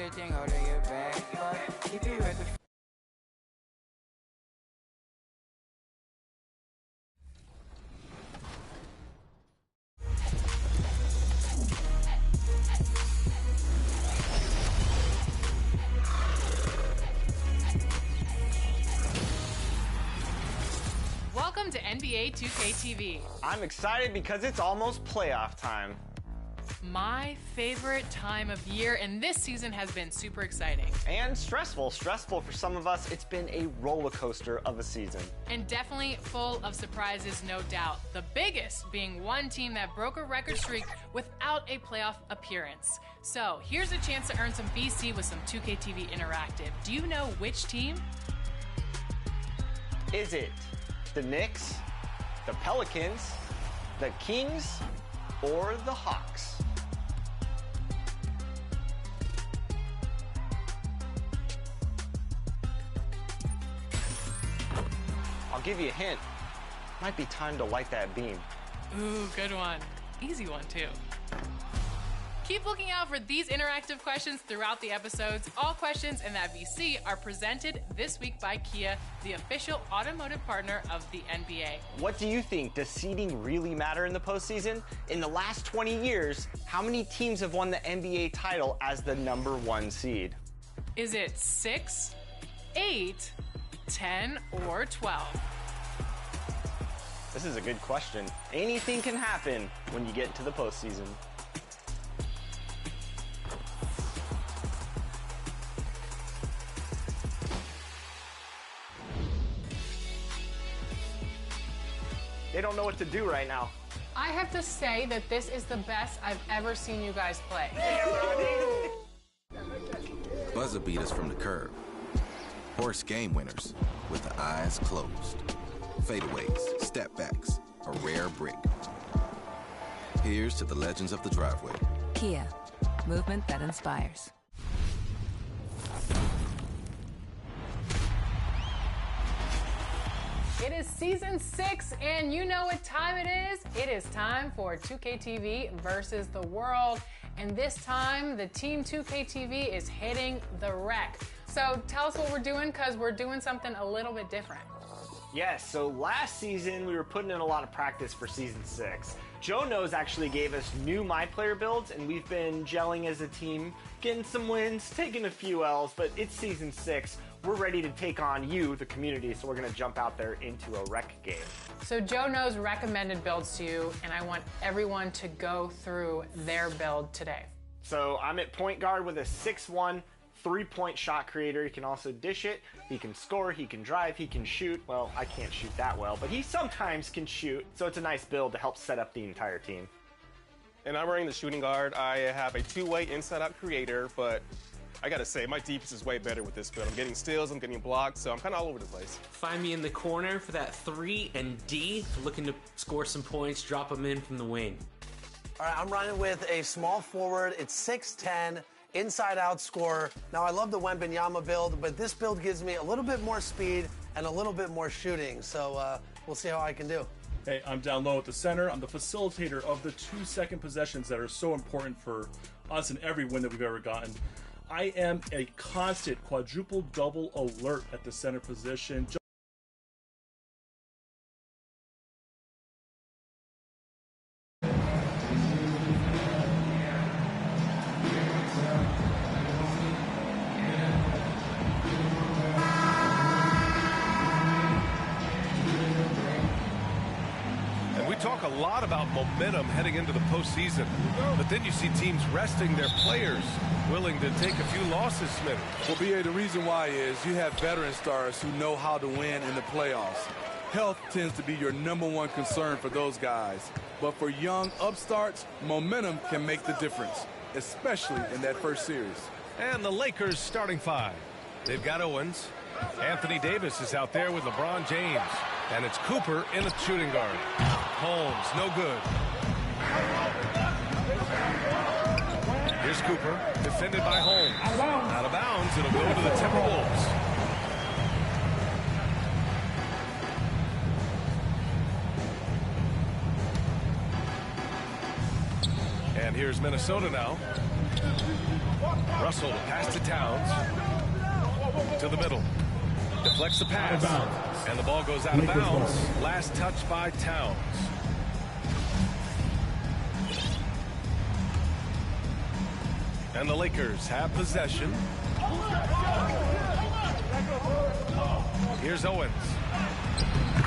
everything holding you back, but keep you at the Welcome to NBA 2K TV. I'm excited because it's almost playoff time. My favorite time of year, and this season has been super exciting. And stressful. Stressful for some of us. It's been a roller coaster of a season. And definitely full of surprises, no doubt. The biggest being one team that broke a record streak without a playoff appearance. So here's a chance to earn some VC with some 2K TV Interactive. Do you know which team? Is it the Knicks, the Pelicans, the Kings, or the Hawks? I'll give you a hint. Might be time to light that beam. Ooh, good one. Easy one, too. Keep looking out for these interactive questions throughout the episodes. All questions in that VC are presented this week by Kia, the official automotive partner of the NBA. What do you think? Does seeding really matter in the postseason? In the last 20 years, how many teams have won the NBA title as the #1 seed? Is it 6, 8, 10, or 12? This is a good question. Anything can happen when you get to the postseason. They don't know what to do right now. I have to say that this is the best I've ever seen you guys play. Buzzer beaters from the curb. Horse game winners with the eyes closed. Fadeaways, step backs, a rare brick. Here's to the legends of the driveway. Kia, movement that inspires. It is season 6, and you know what time it is. It is time for 2K TV versus the world. And this time, the team 2K TV is hitting the wreck. So tell us what we're doing, because we're doing something a little bit different. Yes, so last season we were putting in a lot of practice for season 6. Joe Knows actually gave us new My Player builds, and we've been gelling as a team, getting some wins, taking a few L's, but it's season 6. We're ready to take on you, the community, so we're going to jump out there into a rec game. So Joe Knows recommended builds to you, and I want everyone to go through their build today. So I'm at point guard with a 6'1", three-point shot creator. He can also dish it, he can score, he can drive, he can shoot. Well, I can't shoot that well, but he sometimes can shoot, so it's a nice build to help set up the entire team. And I'm wearing the shooting guard. I have a two-way inside-out creator, but I gotta say, my defense is way better with this build. I'm getting steals, I'm getting blocked, so I'm kind of all over the place. Find me in the corner for that 3 and D, looking to score some points, drop them in from the wing. All right, I'm running with a small forward. It's 6'10", inside-out scorer. Now, I love the Wembanyama build, but this build gives me a little bit more speed and a little bit more shooting, so we'll see how I can do. Hey, I'm down low at the center. I'm the facilitator of the 2-second possessions that are so important for us in every win that we've ever gotten. I am a constant quadruple double alert at the center position. Talk a lot about momentum heading into the postseason, but then you see teams resting their players, willing to take a few losses, Smith. Well, BA, the reason why is you have veteran stars who know how to win in the playoffs. Health tends to be your #1 concern for those guys, but for young upstarts, momentum can make the difference, especially in that first series. And the Lakers starting 5. They've got Owens. Anthony Davis is out there with LeBron James. And it's Cooper in the shooting guard. Holmes, no good. Here's Cooper, defended by Holmes. Out of bounds, it'll go to the Timberwolves. And here's Minnesota now. Russell to pass to Towns. To the middle. Deflects the pass. And the ball goes out of bounds. Last touch by Towns. And the Lakers have possession. Here's Owens.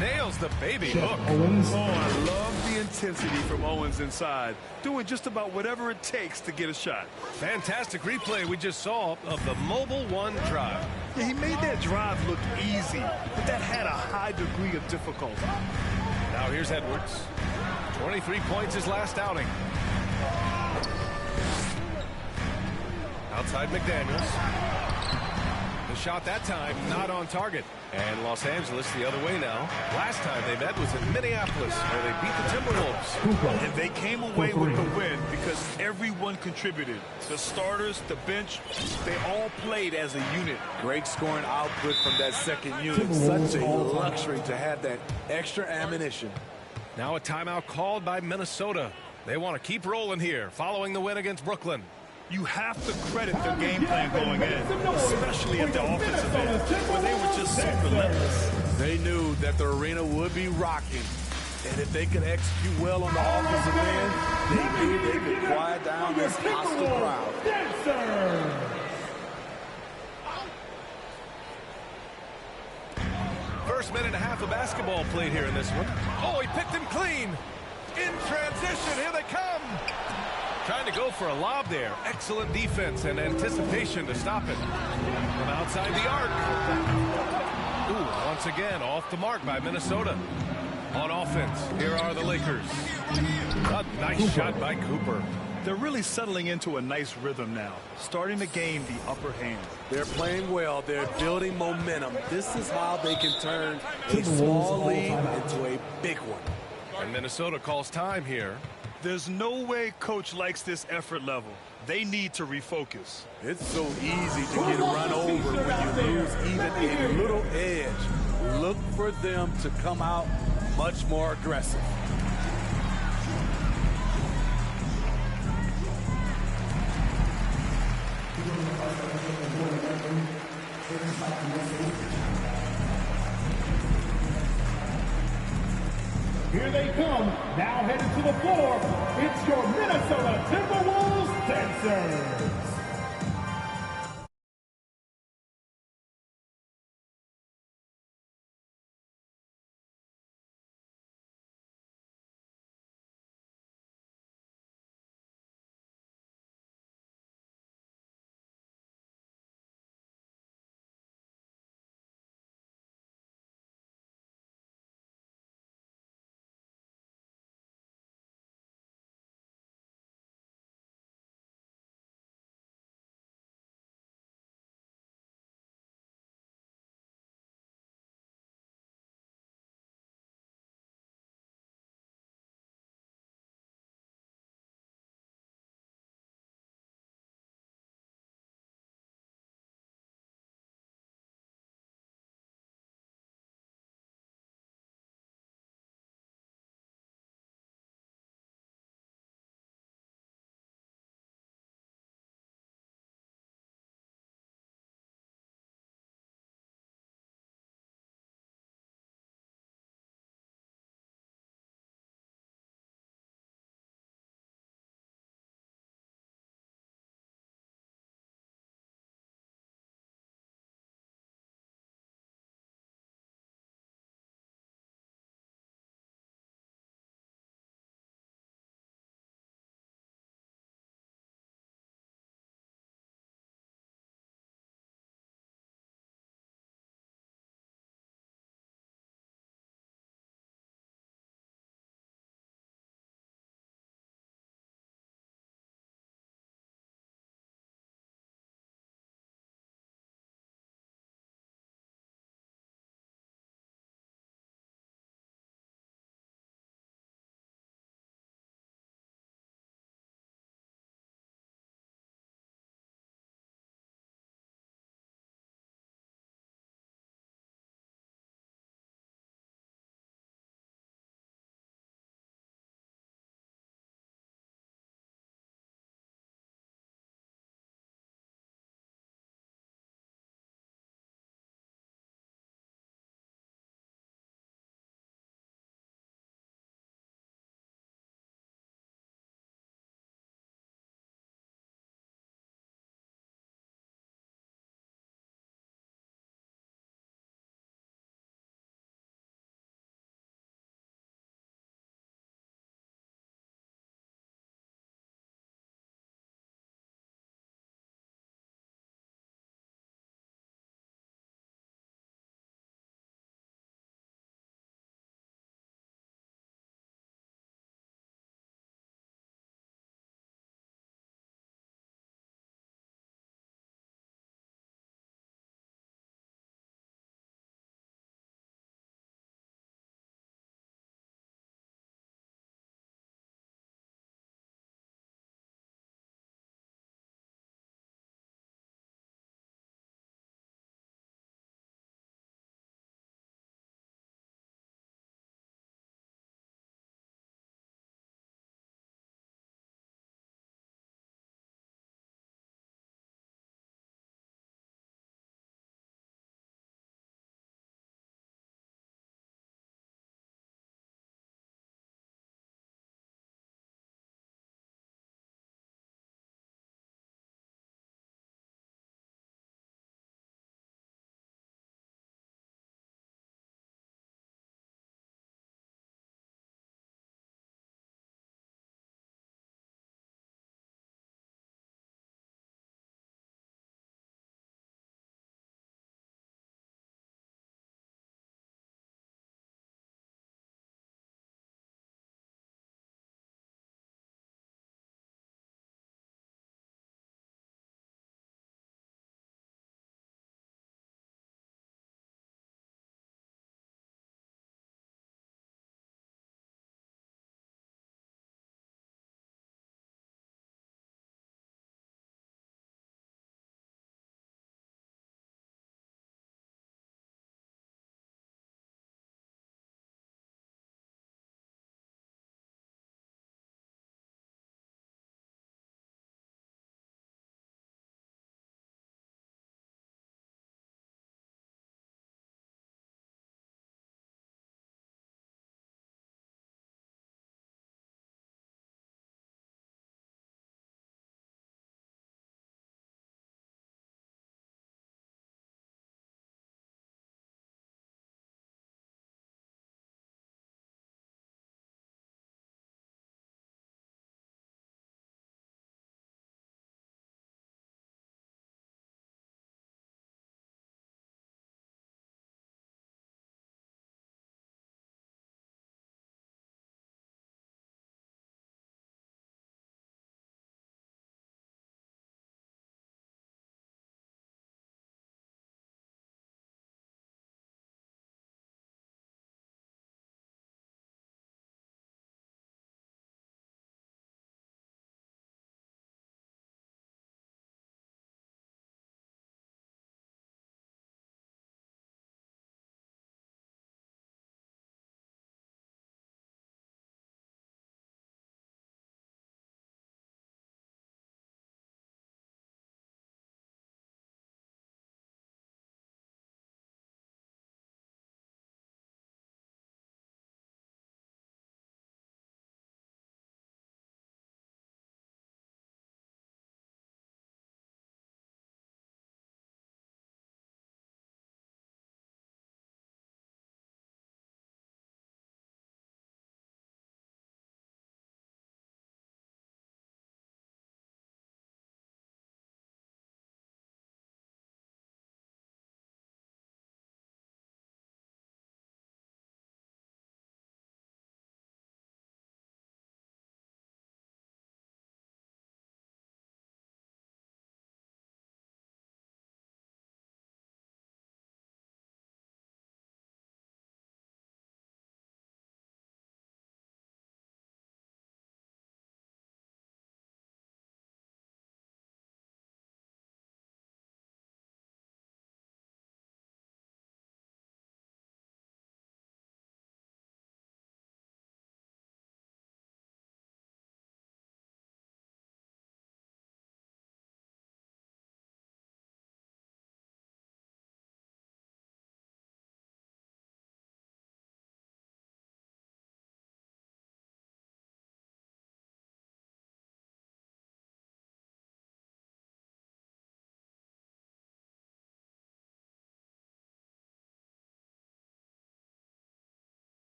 Nails the baby hook. Oh, I love the intensity from Owens inside. Doing just about whatever it takes to get a shot. Fantastic replay we just saw of the Mobile One drive. Yeah, he made that drive look easy, but that had a high degree of difficulty. Now here's Edwards. 23 points his last outing. Outside McDaniels. The shot that time not on target. And Los Angeles the other way now. Last time they met was in Minneapolis, where they beat the Timberwolves. And they came away with the win because everyone contributed. The starters, the bench, they all played as a unit. Great scoring output from that second unit. Such a luxury to have that extra ammunition. Now a timeout called by Minnesota. They want to keep rolling here, following the win against Brooklyn. You have to credit their game plan going in, especially at the offensive end, where they were just so relentless. They knew that the arena would be rocking, and if they could execute well on the offensive end, they knew they could quiet down this hostile crowd. First minute and a half of basketball played here in this one. Oh, he picked him clean. In transition, here they come. Trying to go for a lob there. Excellent defense and anticipation to stop it. From outside the arc. Ooh, once again, off the mark by Minnesota. On offense, here are the Lakers. A nice shot by Cooper. They're really settling into a nice rhythm now, starting to gain the upper hand. They're playing well. They're building momentum. This is how they can turn a small lead into a big one. And Minnesota calls time here. There's no way coach likes this effort level. They need to refocus. It's so easy to get run over when you lose even a little edge. Look for them to come out much more aggressive. Here they come, now headed to the floor. It's your Minnesota Timberwolves dancers.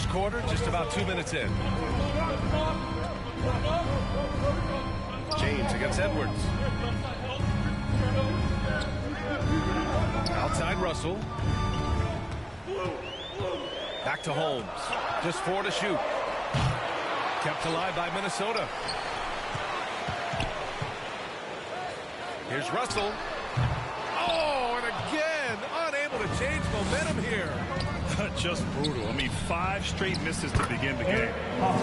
First quarter, just about 2 minutes in. James against Edwards. Outside Russell. Back to Holmes. Just 4 to shoot. Kept alive by Minnesota. Here's Russell. Oh, and again, unable to change momentum here. Just brutal. I mean, 5 straight misses to begin the game.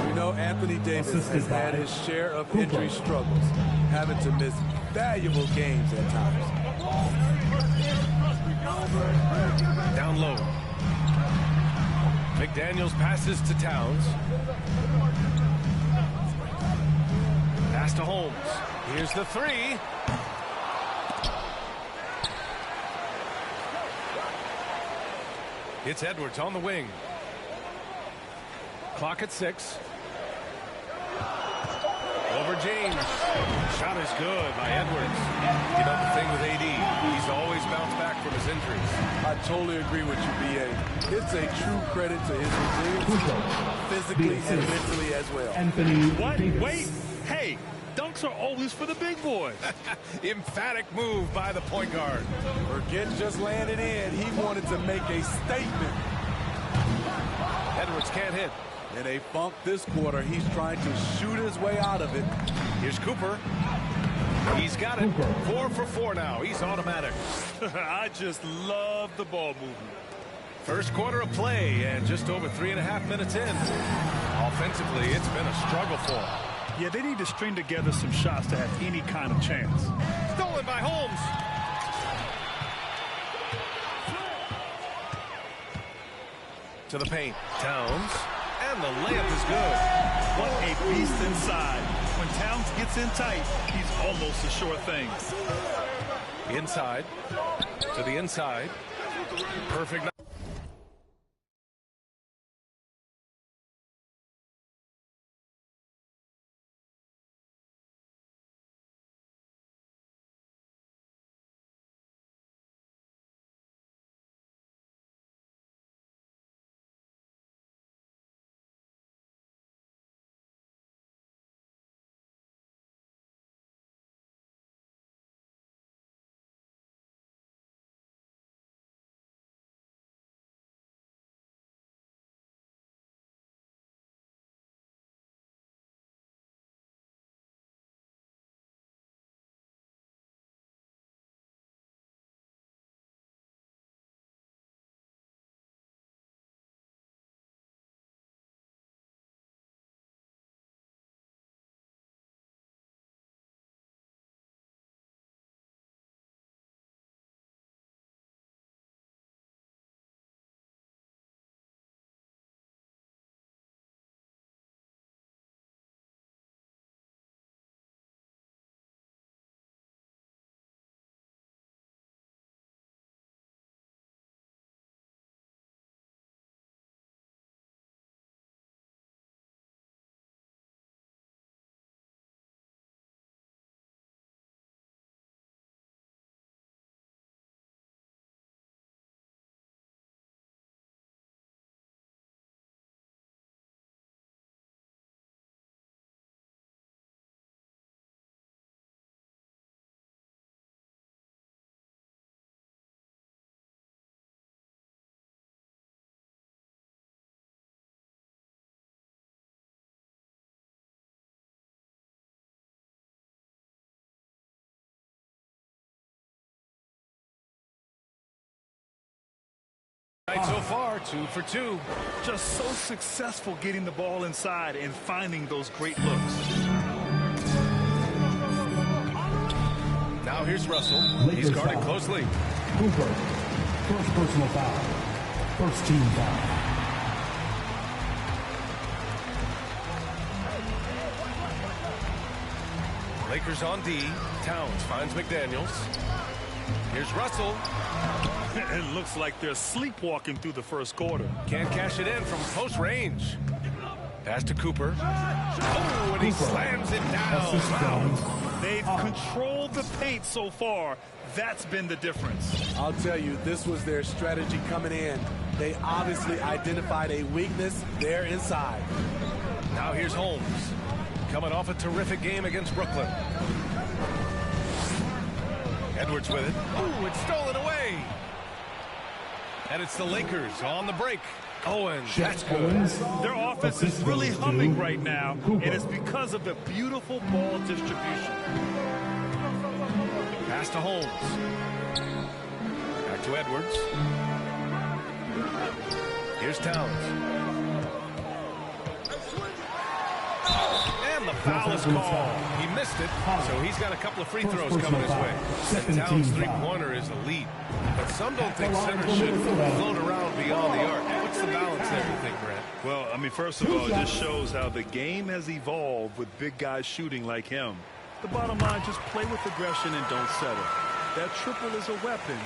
You know, Anthony Davis has had his share of injury struggles, having to miss valuable games at times. Down low. McDaniels passes to Towns. Pass to Holmes. Here's the 3. It's Edwards on the wing. Clock at 6. Over James. Shot is good by Edwards. You know the thing with AD, he's always bounced back from his injuries. I totally agree with you, B.A. It's a true credit to his resilience, physically and mentally as well. What? Wait. Hey, dunks are always for the big boys. Emphatic move by the point guard. Forget just laying it in. He wanted to make a statement. Edwards can't hit. In a funk this quarter, he's trying to shoot his way out of it. Here's Cooper. He's got it. 4 for 4 now. He's automatic. I just love the ball movement. First quarter of play and just over 3.5 minutes in. Offensively, it's been a struggle for him. Yeah, they need to string together some shots to have any kind of chance. Stolen by Holmes. To the paint. Towns. And the layup is good. What a beast inside. When Towns gets in tight, he's almost a sure thing. Inside. To the inside. Perfect. So far, 2 for 2. Just so successful getting the ball inside and finding those great looks. Now here's Russell. He's guarded closely. Cooper, first personal foul. First team foul. Lakers on D. Towns finds McDaniels. Here's Russell. It looks like they're sleepwalking through the first quarter. Can't cash it in from close range. Pass to Cooper. Oh, and he slams it down. Wow. They've controlled the paint so far. That's been the difference. I'll tell you, this was their strategy coming in. They obviously identified a weakness there inside. Now here's Holmes, coming off a terrific game against Brooklyn. Edwards with it. Ooh, it's stolen away. And it's the Lakers on the break. Owens, that's good. Their offense is really humming right now, and it's because of the beautiful ball distribution. Pass to Holmes. Back to Edwards. Here's Towns. And the foul is called. He missed it, so he's got a couple of free throws coming his way. And Towns' three-pointer is elite. But some don't think centers should float around beyond the arc. What's the balance there, you think, Brent? Well, I mean, first of all, it just shows how the game has evolved with big guys shooting like him. The bottom line, just play with aggression and don't settle. That triple is a weapon.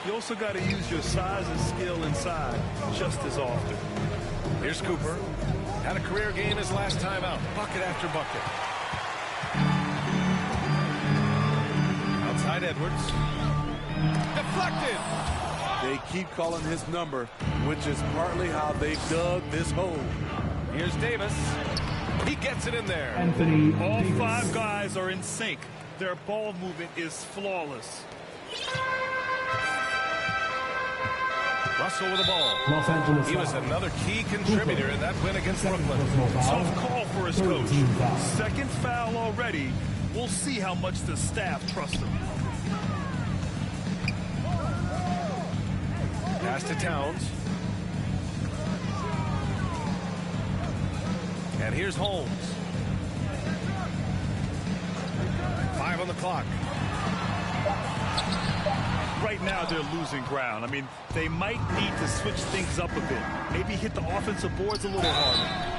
You also got to use your size and skill inside just as often. Here's Cooper. Had a career game his last time out. Bucket after bucket. Outside Edwards. Deflected. They keep calling his number, which is partly how they dug this hole. Here's Davis. He gets it in there. All five guys are in sync. Their ball movement is flawless. Russell with the ball. He was another key contributor in that win against Brooklyn. Tough call for his coach. Second foul already. We'll see how much the staff trusts him. Pass to Towns. And here's Holmes. 5 on the clock. Right now, they're losing ground. I mean, they might need to switch things up a bit. Maybe hit the offensive boards a little harder.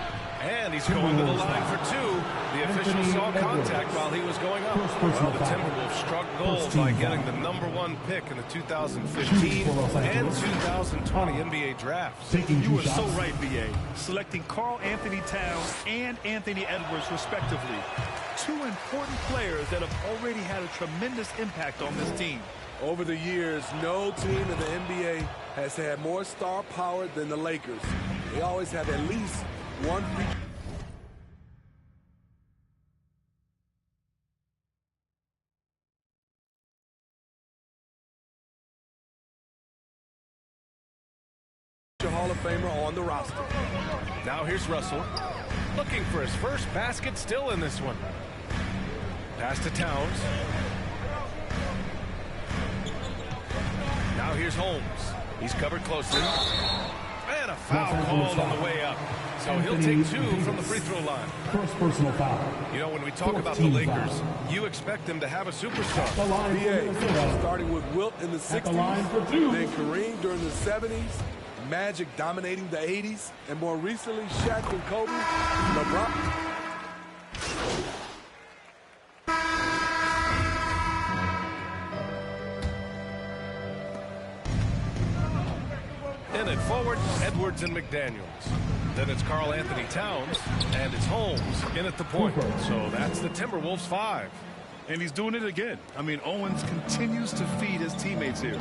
And he's going to the line for two. The official saw contact while he was going up. Well, the Timberwolves struck gold by getting the #1 pick in the 2015 and 2020 NBA drafts. You were so right, B.A. Selecting Karl Anthony Towns and Anthony Edwards, respectively. Two important players that have already had a tremendous impact on this team. Over the years, no team in the NBA has had more star power than the Lakers. They always have at least one feature. Hall of Famer on the roster. Now here's Russell, looking for his first basket, still in this one. Pass to Towns. Now here's Holmes. He's covered closely. And a foul called on the way up. So he'll take two from the free throw line. First personal foul. You know, when we talk about the Lakers, you expect them to have a superstar. BA, starting with Wilt in the 60s, then Kareem during the 70s, Magic dominating the 80s, and more recently Shaq and Kobe, LeBron. In at forward, Edwards and McDaniels. Then it's Karl Anthony Towns, and it's Holmes in at the point. So that's the Timberwolves 5. And he's doing it again. I mean, Owens continues to feed his teammates here.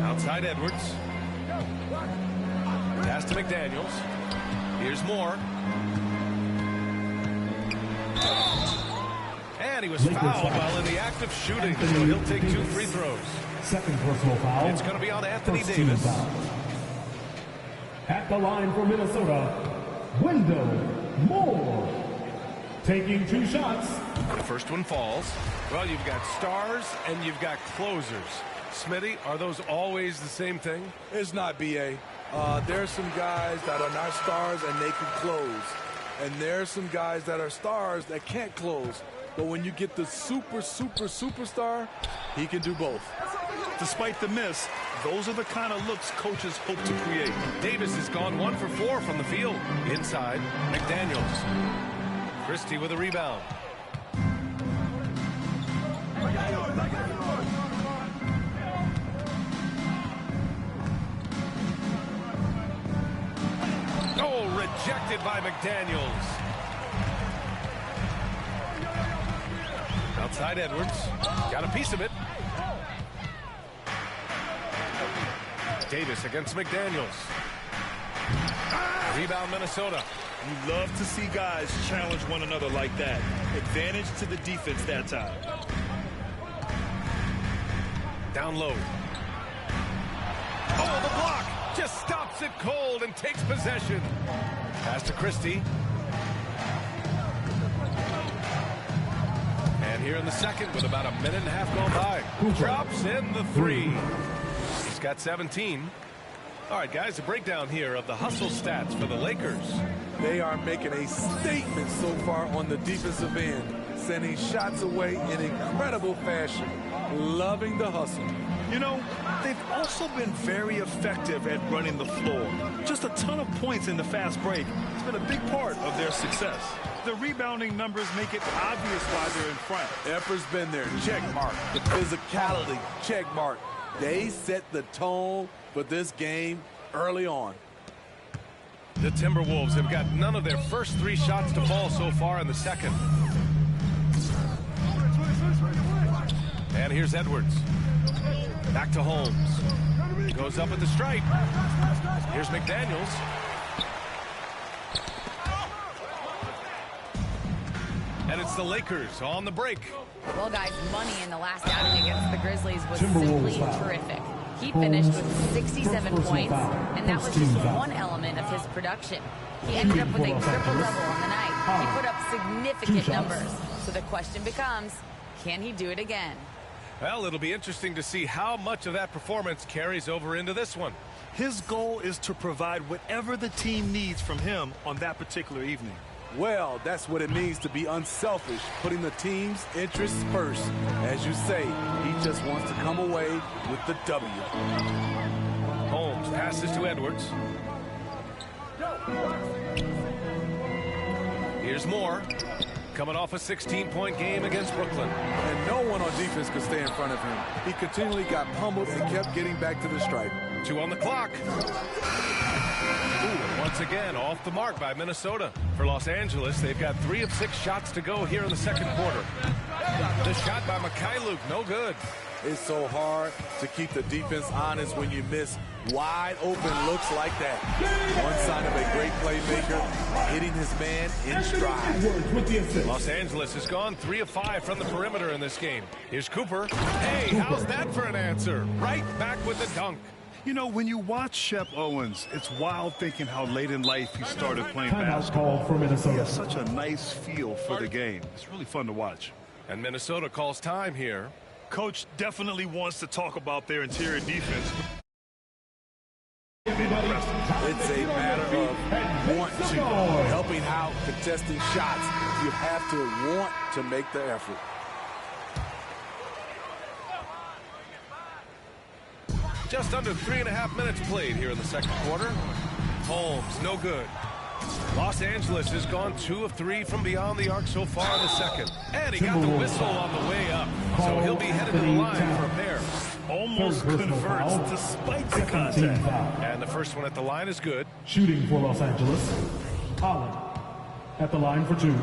Outside Edwards. Pass to McDaniels. Here's Moore. And he was fouled while in the act of shooting, so he'll take two free throws. Second personal foul. It's going to be on Anthony Davis. At the line for Minnesota, Wendell Moore. Taking two shots. The first one falls. Well, you've got stars and you've got closers. Smitty, are those always the same thing? It's not, B.A. There are some guys that are not stars and they can close. And there are some guys that are stars that can't close. But when you get the superstar, he can do both. Despite the miss, those are the kind of looks coaches hope to create. Davis has gone 1 for 4 from the field. Inside, McDaniels. Christie with a rebound. rejected by McDaniels. Outside Edwards. Got a piece of it. Davis against McDaniels. Rebound Minnesota. You love to see guys challenge one another like that. Advantage to the defense that time. Down low. Oh, the block! Just stops it cold and takes possession. Pass to Christie. And here in the second with about a minute and a half gone by. Drops in the three. He's got 17. All right, guys, a breakdown here of the hustle stats for the Lakers. They are making a statement so far on the defensive end, sending shots away in incredible fashion. Loving the hustle. You know, they've also been very effective at running the floor. Just a ton of points in the fast break. It's been a big part of their success. The rebounding numbers make it obvious why they're in front. Effort's been there, check mark. The physicality, check mark. They set the tone for this game early on. The Timberwolves have got none of their first 3 shots to fall so far in the second. And here's Edwards. Back to Holmes. Goes up at the stripe. Here's McDaniels. And it's the Lakers on the break. Well, guys, money in the last outing against the Grizzlies was simply terrific. He finished with 67 points, and that was just one element of his production. He ended up with a triple-double on the night. He put up significant numbers. So the question becomes, can he do it again? Well, it'll be interesting to see how much of that performance carries over into this one. His goal is to provide whatever the team needs from him on that particular evening. Well, that's what it means to be unselfish, putting the team's interests first. As you say, he just wants to come away with the W. Holmes passes to Edwards. Here's Moore. Coming off a 16-point game against Brooklyn. And no one on defense could stay in front of him. He continually got pummeled and kept getting back to the stripe. 2 on the clock. Ooh, once again, off the mark by Minnesota. For Los Angeles, they've got 3 of 6 shots to go here in the second quarter. The shot by Mikhailuk, no good. It's so hard to keep the defense honest when you miss wide open looks like that. One sign of a great playmaker, hitting his man in stride. Los Angeles has gone 3 of 5 from the perimeter in this game. Here's Cooper. Hey, how's that for an answer? Right back with the dunk. You know, when you watch Shep Owens, it's wild thinking how late in life he started playing basketball. He has such a nice feel for the game. It's really fun to watch. And Minnesota calls time here. Coach definitely wants to talk about their interior defense. It's a matter of want to, helping out, contesting shots. You have to want to make the effort. Just under 3.5 minutes played here in the second quarter. Holmes, no good. Los Angeles has gone 2 of 3 from beyond the arc so far in the second. And he got the whistle on the way up. So he'll be headed to the line for a pair. Almost converts despite the contact. And the first one at the line is good. Shooting for Los Angeles, Allen at the line for 2.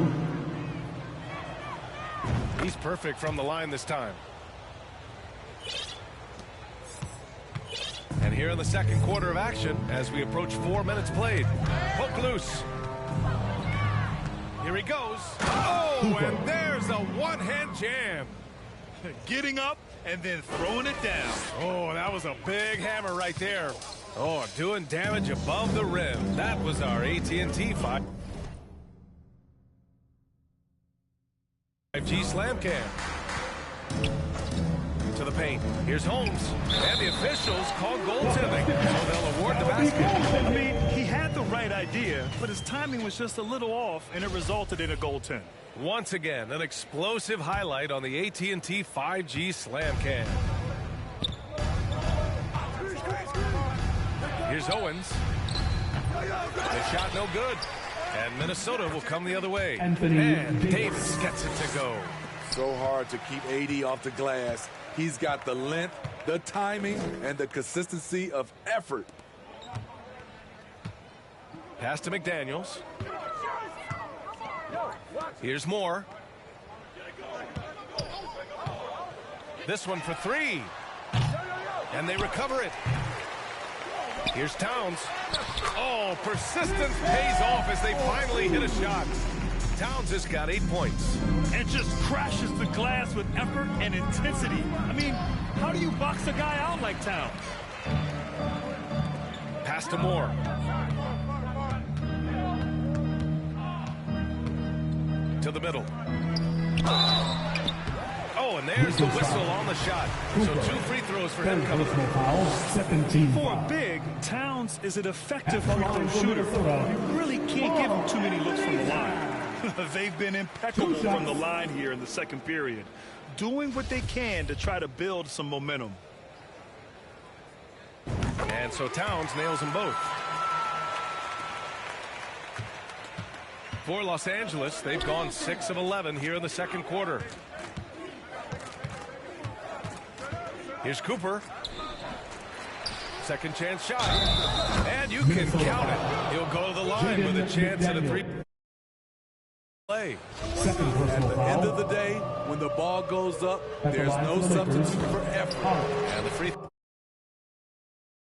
He's perfect from the line this time. And here in the second quarter of action, as we approach 4 minutes played. Poke loose. Here he goes. Oh, and there's a one-hand jam. Getting up and then throwing it down. Oh, that was a big hammer right there. Oh, doing damage above the rim. That was our AT&T 5G slam cam. To the paint. Here's Holmes. And the officials call goaltending. So they'll award the basket. I mean, he had the right idea, but his timing was just a little off, and it resulted in a goaltend. Once again, an explosive highlight on the AT&T 5G slam cam. Here's Owens. The shot no good. And Minnesota will come the other way. And Davis gets it to go. So hard to keep AD off the glass. He's got the length, the timing, and the consistency of effort. Pass to McDaniels. Here's Moore. This one for three. And they recover it. Here's Towns. Oh, persistence pays off as they finally hit a shot. Towns has got 8 points. And just crashes the glass with effort and intensity. I mean, how do you box a guy out like Towns? Pass to Moore. To the middle. Oh, and there's the whistle on the shot. So 2 free throws for him coming up. For big, Towns is an effective free throw shooter. You really can't give him too many looks from the line. They've been impeccable from the line here in the second period, doing what they can to try to build some momentum. And so Towns nails them both. For Los Angeles, they've gone 6 of 11 here in the second quarter. Here's Cooper. Second chance shot. And you can count it. He'll go to the line with a chance at a 3. Play. At the end of the day, when the ball goes up, there's no substitute for effort. And the free